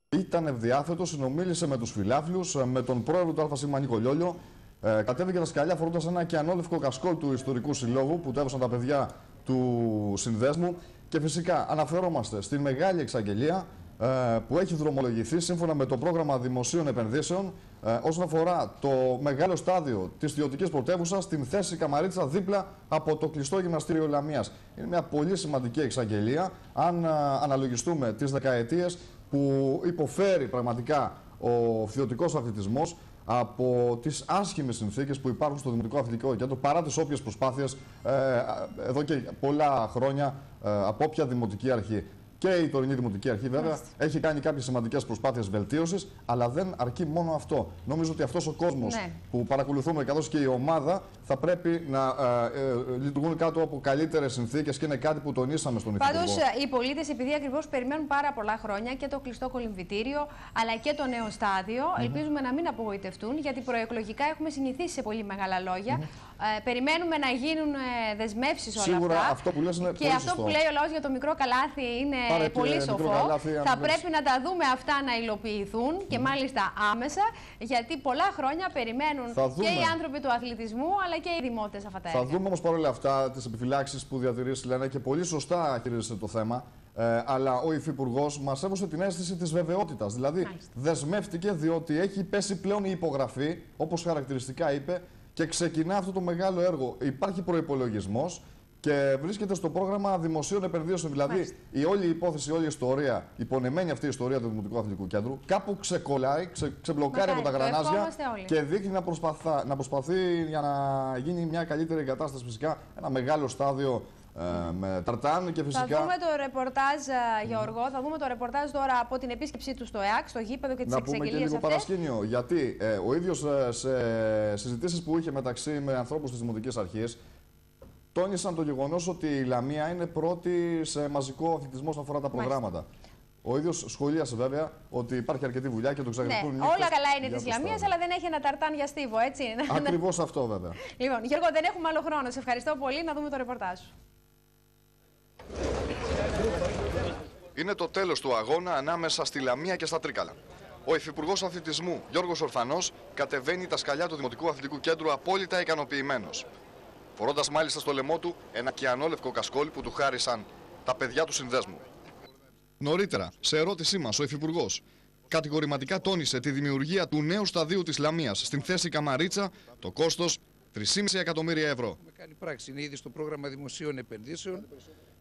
Ήταν ευδιάθετο, συνομίλησε με τους φιλάθλους, με τον πρόεδρο του ΑΣ Νίκο Λιόλιο. Κατέβηκε τα σκαλιά φορώντας ένα κιανόλευκο κασκόλ του Ιστορικού Συλλόγου που του έδωσαν τα παιδιά του συνδέσμου. Και φυσικά αναφερόμαστε στην μεγάλη εξαγγελία που έχει δρομολογηθεί σύμφωνα με το πρόγραμμα δημοσίων επενδύσεων όσον αφορά το μεγάλο στάδιο της ιδιωτικής πρωτεύουσας στην θέση Καμαρίτσα δίπλα από το κλειστό γυμναστήριο Λαμίας. Είναι μια πολύ σημαντική εξαγγελία αν αναλογιστούμε τις δεκαετίες που υποφέρει πραγματικά ο ιδιωτικός αθλητισμός από τις άσχημες συνθήκες που υπάρχουν στο Δημοτικό Αθλητικό Κέντρο, παρά τις όποιες προσπάθειες εδώ και πολλά χρόνια από όποια δημοτική αρχή. Και η τωρινή Δημοτική Αρχή, βέβαια, έχει κάνει κάποιες σημαντικές προσπάθειες βελτίωσης, αλλά δεν αρκεί μόνο αυτό. Νομίζω ότι αυτός ο κόσμος που παρακολουθούμε, καθώς και η ομάδα, θα πρέπει να λειτουργούν κάτω από καλύτερες συνθήκες και είναι κάτι που τονίσαμε στον Υφυπουργό. Πάντως, οι πολίτες, επειδή ακριβώς περιμένουν πάρα πολλά χρόνια και το κλειστό κολυμβητήριο, αλλά και το νέο στάδιο, ελπίζουμε να μην απογοητευτούν, γιατί προεκλογικά έχουμε συνηθίσει σε πολύ μεγάλα λόγια. Περιμένουμε να γίνουν δεσμεύσεις όλα Σίγουρα αυτά. Αυτό που λες είναι και πολύ αυτό σωστό. που λέει ο λαός για το μικρό καλάθι είναι πολύ σοφό. Θα πρέπει να τα δούμε αυτά να υλοποιηθούν και μάλιστα άμεσα, γιατί πολλά χρόνια περιμένουν και οι άνθρωποι του αθλητισμού αλλά και οι δημότες αυτά τα έργα. Θα δούμε όμως παρόλα αυτά τις επιφυλάξεις που διατηρείς, Λένα, και πολύ σωστά χειρίζεσαι το θέμα. Αλλά ο Υφυπουργός μας έδωσε την αίσθηση της βεβαιότητας. Δηλαδή, δεσμεύτηκε διότι έχει πέσει πλέον η υπογραφή, όπως χαρακτηριστικά είπε, και ξεκινά αυτό το μεγάλο έργο. Υπάρχει προϋπολογισμός και βρίσκεται στο πρόγραμμα δημοσίων επενδύσεων. Δηλαδή, η όλη υπόθεση, η όλη ιστορία, η πονεμένη αυτή η ιστορία του Δημοτικού Αθλητικού Κέντρου, κάπου ξεκολλάει, ξεμπλοκάρει από τα γρανάζια και δείχνει να προσπαθεί για να γίνει μια καλύτερη εγκατάσταση. Φυσικά, ένα μεγάλο στάδιο με ταρτάν και φυσικά. Θα δούμε το ρεπορτάζ, Γιώργο, θα δούμε το ρεπορτάζ τώρα από την επίσκεψή του στο ΕΑΚ, στο γήπεδο και τις εξαγγελίες αυτές. Να πούμε και λίγο παρασκήνιο, γιατί ο ίδιος σε συζητήσεις που είχε μεταξύ με ανθρώπους της Δημοτικής Αρχής, τόνισαν το γεγονός ότι η Λαμία είναι πρώτη σε μαζικό αθλητισμό όσον αφορά τα προγράμματα. Ο ίδιος σχολίασε βέβαια ότι υπάρχει αρκετή δουλειά και το εξαγγελούν. Ναι, όλα καλά είναι της Λαμίας, αλλά δεν έχει ένα ταρτάν για στίβο, έτσι. Ακριβώς αυτό βέβαια. Λοιπόν, Γιώργο, δεν έχουμε άλλο χρόνο. Σε ευχαριστώ πολύ. Να δούμε το ρεπορτάζ σου. Είναι το τέλος του αγώνα ανάμεσα στη Λαμία και στα Τρίκαλα. Ο Υφυπουργός Αθλητισμού Γιώργος Ορφανός κατεβαίνει τα σκαλιά του Δημοτικού Αθλητικού Κέντρου απόλυτα ικανοποιημένος. Φορώντας μάλιστα στο λαιμό του ένα κιανόλευκο κασκόλ που του χάρισαν τα παιδιά του συνδέσμου. Νωρίτερα, σε ερώτησή μας, ο Υφυπουργός κατηγορηματικά τόνισε τη δημιουργία του νέου σταδίου της Λαμίας στην θέση Καμαρίτσα, το κόστος 3,5 εκατομμύρια ευρώ. Με κάνει πράξη, είναι ήδη στο πρόγραμμα δημοσίων επενδύσεων.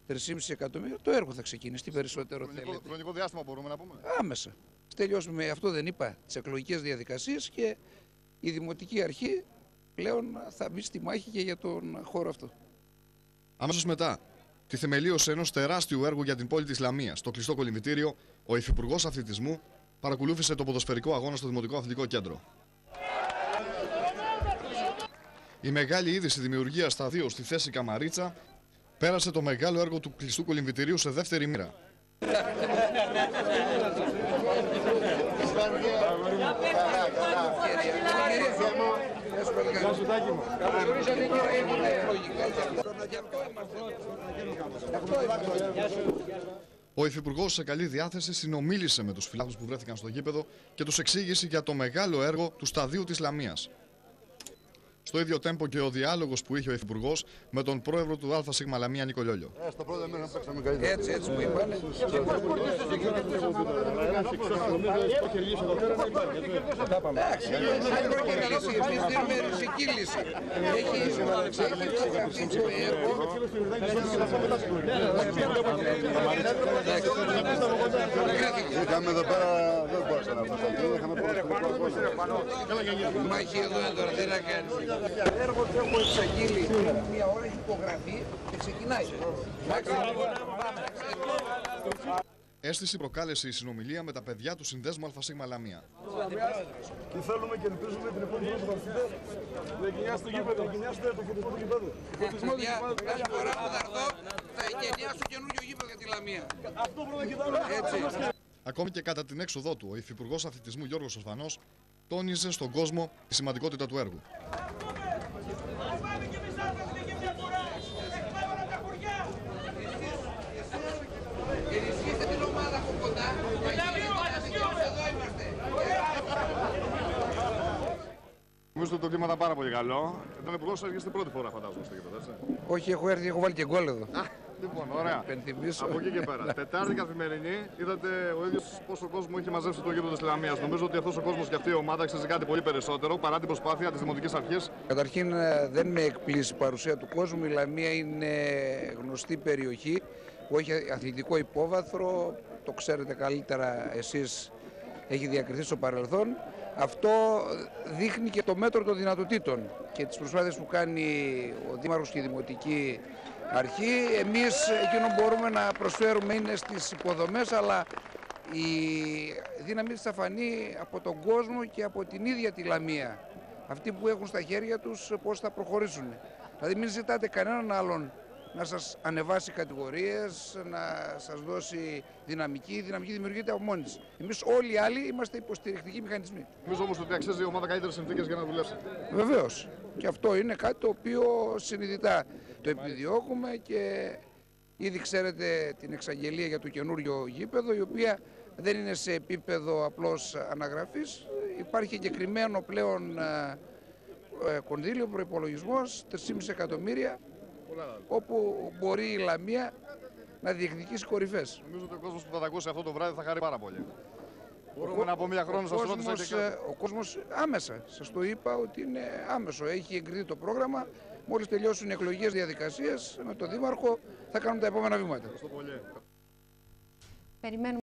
3,5 εκατομμύρια, το έργο θα ξεκινήσει. Τι περισσότερο θέλετε. Χρονικό διάστημα μπορούμε να πούμε. Άμεσα. Τελειώσουμε με αυτό, δεν είπα, τις εκλογικές διαδικασίες και η Δημοτική Αρχή πλέον θα μπει στη μάχη και για τον χώρο αυτό. Αμέσως μετά τη θεμελίωση ενός τεράστιου έργου για την πόλη της Λαμίας, το κλειστό κολυμβητήριο, ο Υφυπουργός Αθλητισμού παρακολούθησε το ποδοσφαιρικό αγώνα στο Δημοτικό Αθλητικό Κέντρο. Η μεγάλη είδηση δημιουργίας σταδίου στη θέση Καμαρίτσα πέρασε το μεγάλο έργο του κλειστού κολυμβητηρίου σε δεύτερη μοίρα. Ο Υφυπουργός σε καλή διάθεση συνομίλησε με τους φιλάθλους που βρέθηκαν στο γήπεδο και τους εξήγησε για το μεγάλο έργο του σταδίου της Λαμίας. Στο ίδιο τέμπο και ο διάλογος που είχε ο Υφυπουργός με τον πρόεδρο του ΑΣ Λαμία Νίκο Λιόλιο. Στο πρώτο μέρο παίξαμε καλύτερα. Έτσι μου είπανε. Εντάξει, σαν προκαιρήσει εμείς δίνουμε ρησική λύση. Είχαμε εδώ πέρα, δεν μπορούσα να πω. Είχαμε μάχη εδώ τώρα, τι να κάνεις. Έργο που έχω εξαγγείλει μία ώρα, έχει υπογραφεί και ξεκινάει. Αίσθηση προκάλεσε η συνομιλία με τα παιδιά του συνδέσμου ΑΣ Λαμία. Και θέλουμε και ελπίζουμε την επόμενη φορά που θα έρθετε να εγκαινιάσετε το γήπεδο, να εγκαινιάσετε το φωτισμό του γηπέδου. Κάθε φορά που θα έρθω θα εγκαινιάσω καινούργιο γήπεδο για τη Λαμία. Αυτό πρέπει να κοιτάμε. Έτσι. Ακόμη και κατά την έξοδό του, ο Υφυπουργός Αθλητισμού Γιώργος Ορφανός τόνιζε στον κόσμο τη σημαντικότητα του έργου. Ενισχύστε την ομάδα από κοντά. Νομίζω ότι το κλίμα ήταν πάρα πολύ καλό. Ήταν υπουργός, έρχεστε πρώτη φορά, φαντάζομαι, στο γήπεδο, έτσι. Όχι, έχω έρθει, έχω βάλει και γκολ εδώ. Λοιπόν, ωραία. Από εκεί και πέρα. Τετάρτη καθημερινή, είδατε ο ίδιος πόσο κόσμο είχε μαζέψει το γήπεδο της Λαμίας. Νομίζω ότι αυτός ο κόσμος και αυτή η ομάδα αξίζει κάτι πολύ περισσότερο παρά την προσπάθεια της Δημοτικής Αρχής. Καταρχήν, δεν με εκπλήσει η παρουσία του κόσμου. Η Λαμία είναι γνωστή περιοχή που έχει αθλητικό υπόβαθρο. Το ξέρετε καλύτερα εσείς, έχει διακριθεί στο παρελθόν. Αυτό δείχνει και το μέτρο των δυνατοτήτων και τις προσπάθειες που κάνει ο Δήμαρχος και η Δημοτική Αρχή. Εμείς εκείνο που μπορούμε να προσφέρουμε είναι στις υποδομές, αλλά η δύναμη της θα φανεί από τον κόσμο και από την ίδια τη Λαμία. Αυτοί που έχουν στα χέρια τους πώς θα προχωρήσουν. Δηλαδή μην ζητάτε κανέναν άλλον να σας ανεβάσει κατηγορίες, να σας δώσει δυναμική. Η δυναμική δημιουργείται από μόνη της. Εμείς όλοι οι άλλοι είμαστε υποστηρικτικοί μηχανισμοί. Νομίζω όμως ότι αξίζει η ομάδα καλύτερες συνθήκες για να δουλέψει. Βεβαίως. Και αυτό είναι κάτι το οποίο συνειδητά το επιδιώκουμε και ήδη ξέρετε την εξαγγελία για το καινούριο γήπεδο, η οποία δεν είναι σε επίπεδο απλώς αναγραφής. Υπάρχει εγκεκριμένο πλέον κονδύλιο, προϋπολογισμός 3,5 εκατομμύρια, όπου μπορεί η Λαμία να διεκδικήσει κορυφές. Νομίζω ότι ο κόσμος που θα τα ακούσει αυτό το βράδυ θα χαρεί πάρα πολύ. Μπορούμε να από μία χρόνο σας ρώτησα. Ο κόσμος άμεσα, σας το είπα ότι είναι άμεσο. Έχει εγκριθεί το πρόγραμμα. Μόλις τελειώσουν οι εκλογικές διαδικασίες με τον Δήμαρχο θα κάνουν τα επόμενα βήματα. Περιμένουμε.